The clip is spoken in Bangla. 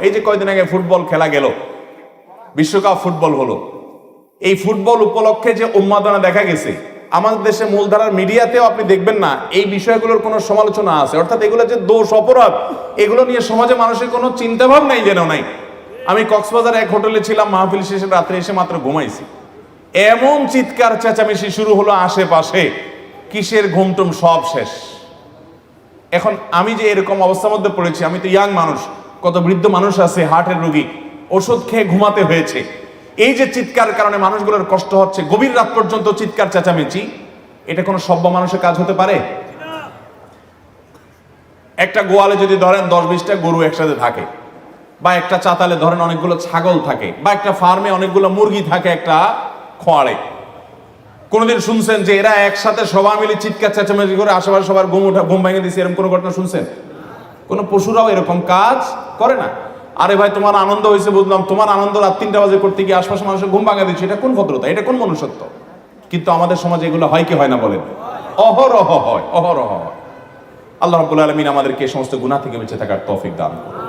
এই যে কয়দিন আগে ফুটবল খেলা গেল, বিশ্বকাপ ফুটবল হলো, এই ফুটবল উপলক্ষে যে উন্মাদনা দেখা গেছে, আমাদের দেশে মূলধারার মিডিয়াতেও আপনি দেখবেন না এই বিষয়গুলোর কোনো সমালোচনা আছে, অর্থাৎ এগুলো যে দোষ অপরাধ এগুলো নিয়ে সমাজে মানুষের কোনো চিন্তাভাব নাই, যেন নাই। আমি কক্সবাজার এক হোটেলে ছিলাম, মাহফিল শেষে রাত্রে এসে মাত্র ঘুমাইছি, এমন চিৎকার চেঁচামেচি শুরু হলো আশেপাশে, কিসের ঘুমটুম সব শেষ। এখন আমি যে এরকম অবস্থার মধ্যে পড়েছি, আমি তো ইয়াং মানুষ, কত বৃদ্ধ মানুষ আছে, হার্টের রোগী, ওষুধ খেয়ে ঘুমাতে হয়েছে। এই যে চিৎকার কারণে মানুষগুলোর কষ্ট হচ্ছে, গভীর রাত পর্যন্ত চিৎকার চেঁচামেচি, এটা কোনো সভ্য মানুষের কাজ হতে পারে? একটা গোয়ালে যদি ধরেন 10-20টা গরু একসাথে থাকে, বা একটা চাতালে ধরেন অনেকগুলো ছাগল থাকে, বা একটা ফার্মে অনেকগুলো মুরগি থাকে একটা খোয়াড়ে, কোনোদিন শুনছেন যে এরা একসাথে সবাই মিলে চিৎকার চেঁচামেচি করে আশেপাশে সবার ঘুম ভেঙে দিচ্ছে, এরকম কোনো ঘটনা শুনছেন? কোনো পশুরাও এরকম কাজ করে না। আরে ভাই, তোমার আনন্দ হয়েছে বুঝলাম, তোমার আনন্দ রাত 3টা বাজে করতে গিয়ে আশপাশে মানুষের ঘুম ভাঙা দিচ্ছে, এটা কোন ভদ্রতা, এটা কোন মনুষ্যত্ব? কিন্তু আমাদের সমাজে এগুলো হয় কি হয় না বলেন? অহরহ হয়, অহরহ হয়। আল্লাহ রাব্বুল আলামিন আমাদেরকে এই সমস্ত গুনাহ থেকে বেঁচে থাকার তৌফিক দান করুন।